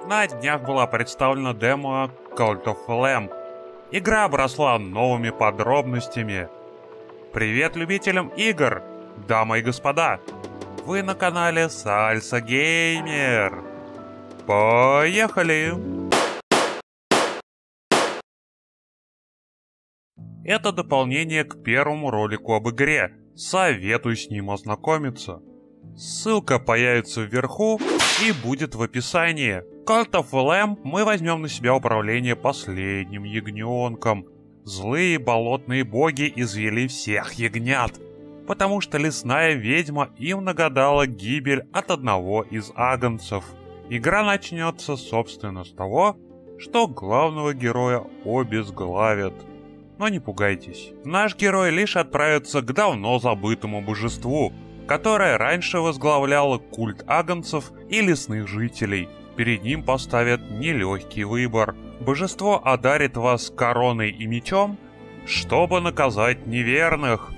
На днях была представлена демо Cult of Lamb. Игра обросла новыми подробностями. Привет любителям игр, дамы и господа! Вы на канале Salsa Gamer. Поехали! Это дополнение к первому ролику об игре. Советую с ним ознакомиться. Ссылка появится вверху и будет в описании. Cult of Lamb мы возьмем на себя управление последним ягненком. Злые болотные боги извели всех ягнят, потому что лесная ведьма им нагадала гибель от одного из агнцев. Игра начнется, собственно, с того, что главного героя обезглавят. Но не пугайтесь, наш герой лишь отправится к давно забытому божеству, которое раньше возглавляло культ агнцев и лесных жителей. Перед ним поставят нелегкий выбор. Божество одарит вас короной и мечом, чтобы наказать неверных,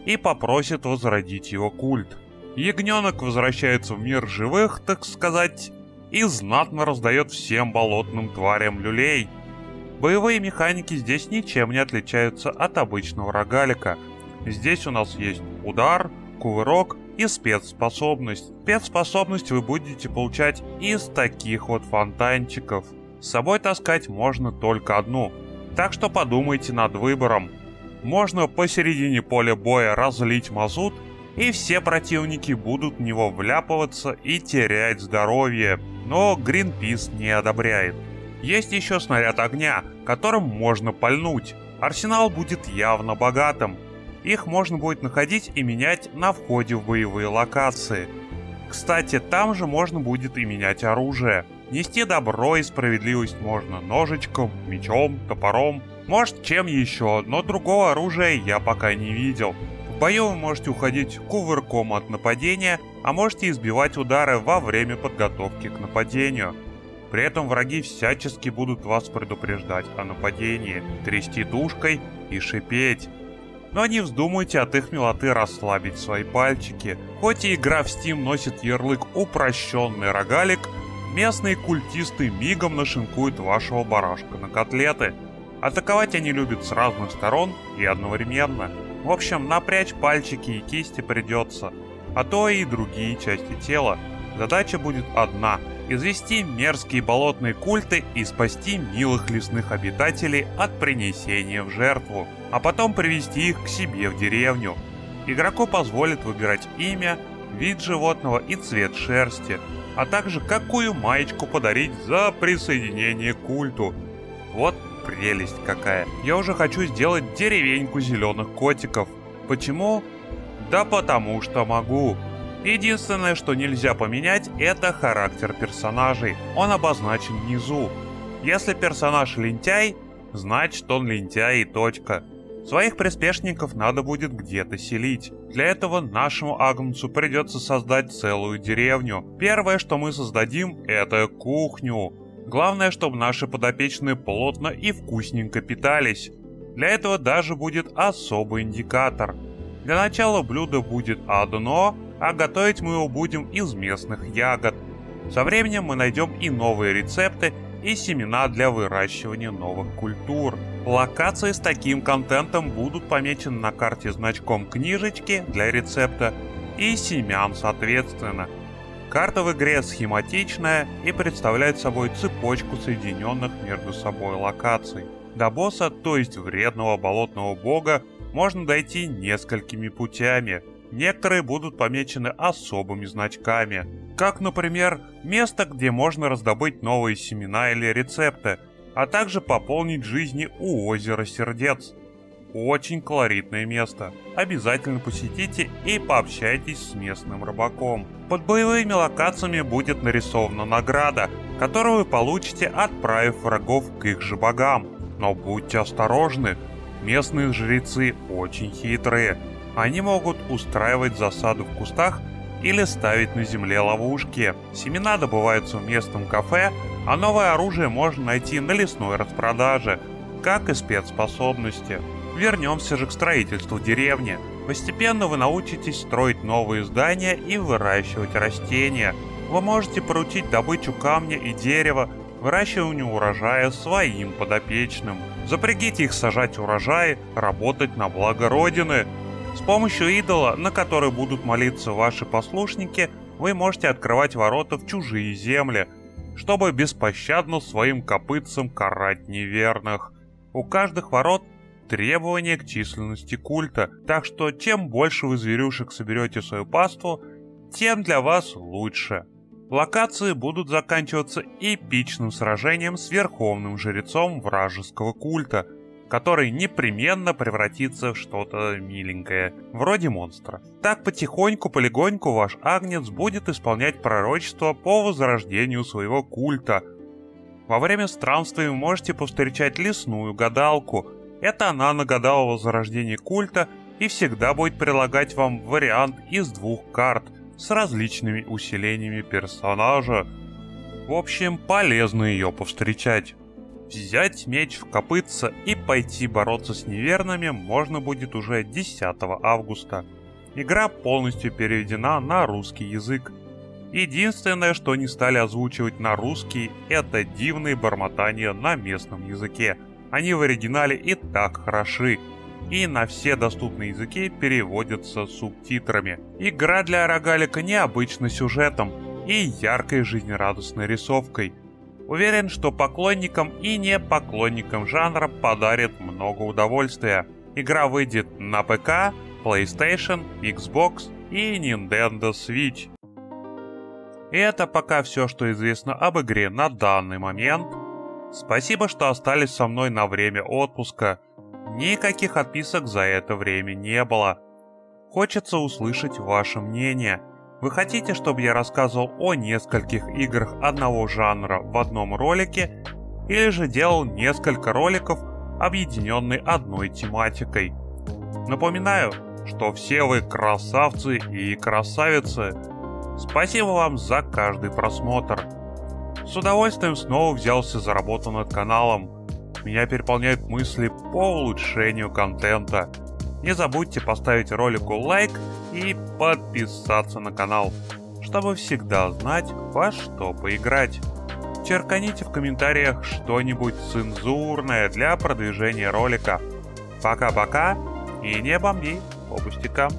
и попросит возродить его культ. Ягненок возвращается в мир живых, так сказать, и знатно раздает всем болотным тварям люлей. Боевые механики здесь ничем не отличаются от обычного рогалика. Здесь у нас есть удар, кувырок и спецспособность. Спецспособность вы будете получать из таких вот фонтанчиков. С собой таскать можно только одну, так что подумайте над выбором. Можно посередине поля боя разлить мазут, и все противники будут в него вляпываться и терять здоровье, но Greenpeace не одобряет. Есть еще снаряд огня, которым можно пальнуть. Арсенал будет явно богатым. Их можно будет находить и менять на входе в боевые локации. Кстати, там же можно будет и менять оружие. Нести добро и справедливость можно ножичком, мечом, топором, может чем еще, но другого оружия я пока не видел. В бою вы можете уходить кувырком от нападения, а можете избивать удары во время подготовки к нападению. При этом враги всячески будут вас предупреждать о нападении, трясти тушкой и шипеть. Но не вздумайте от их милоты расслабить свои пальчики. Хоть и игра в Steam носит ярлык «Упрощенный рогалик», местные культисты мигом нашинкуют вашего барашка на котлеты. Атаковать они любят с разных сторон и одновременно. В общем, напрячь пальчики и кисти придется, а то и другие части тела. Задача будет одна — извести мерзкие болотные культы и спасти милых лесных обитателей от принесения в жертву, а потом привести их к себе в деревню. Игроку позволит выбирать имя, вид животного и цвет шерсти, а также какую маечку подарить за присоединение к культу. Вот прелесть какая. Я уже хочу сделать деревеньку зеленых котиков. Почему? Да потому что могу. Единственное, что нельзя поменять, это характер персонажей. Он обозначен внизу. Если персонаж лентяй, значит он лентяй и точка. Своих приспешников надо будет где-то селить. Для этого нашему агнцу придется создать целую деревню. Первое, что мы создадим, это кухню. Главное, чтобы наши подопечные плотно и вкусненько питались. Для этого даже будет особый индикатор. Для начала блюдо будет одно, а готовить мы его будем из местных ягод. Со временем мы найдем и новые рецепты, и семена для выращивания новых культур. Локации с таким контентом будут помечены на карте значком книжечки для рецепта и семян соответственно. Карта в игре схематичная и представляет собой цепочку соединенных между собой локаций. До босса, то есть вредного болотного бога, можно дойти несколькими путями. Некоторые будут помечены особыми значками, как, например, место, где можно раздобыть новые семена или рецепты, а также пополнить жизни у озера Сердец. Очень колоритное место. Обязательно посетите и пообщайтесь с местным рыбаком. Под боевыми локациями будет нарисована награда, которую вы получите, отправив врагов к их же богам. Но будьте осторожны, местные жрецы очень хитрые. Они могут устраивать засаду в кустах или ставить на земле ловушки. Семена добываются в местном кафе, а новое оружие можно найти на лесной распродаже, как и спецспособности. Вернемся же к строительству деревни. Постепенно вы научитесь строить новые здания и выращивать растения. Вы можете поручить добычу камня и дерева, выращивание урожая своим подопечным. Запрягите их сажать урожай, работать на благо Родины. С помощью идола, на который будут молиться ваши послушники, вы можете открывать ворота в чужие земли, чтобы беспощадно своим копытцем карать неверных. У каждых ворот требования к численности культа, так что чем больше вы зверюшек соберете в свою паству, тем для вас лучше. Локации будут заканчиваться эпичным сражением с верховным жрецом вражеского культа, который непременно превратится в что-то миленькое, вроде монстра. Так потихоньку-полегоньку ваш агнец будет исполнять пророчество по возрождению своего культа. Во время странствий вы можете повстречать лесную гадалку. Это она нагадала возрождение культа и всегда будет предлагать вам вариант из 2 карт с различными усилениями персонажа. В общем, полезно ее повстречать. Взять меч в копытце и пойти бороться с неверными можно будет уже 10 августа. Игра полностью переведена на русский язык. Единственное, что не стали озвучивать на русский, это дивные бормотания на местном языке. Они в оригинале и так хороши. И на все доступные языки переводятся субтитрами. Игра для рогалика необычным сюжетом и яркой жизнерадостной рисовкой. Уверен, что поклонникам и не поклонникам жанра подарит много удовольствия. Игра выйдет на ПК, PlayStation, Xbox и Nintendo Switch. И это пока все, что известно об игре на данный момент. Спасибо, что остались со мной на время отпуска. Никаких отписок за это время не было. Хочется услышать ваше мнение. Вы хотите, чтобы я рассказывал о нескольких играх одного жанра в одном ролике, или же делал несколько роликов, объединенные одной тематикой? Напоминаю, что все вы красавцы и красавицы. Спасибо вам за каждый просмотр. С удовольствием снова взялся за работу над каналом. Меня переполняют мысли по улучшению контента. Не забудьте поставить ролику лайк и подписаться на канал, чтобы всегда знать, во что поиграть. Черканите в комментариях что-нибудь цензурное для продвижения ролика. Пока-пока и не бомби по пустякам.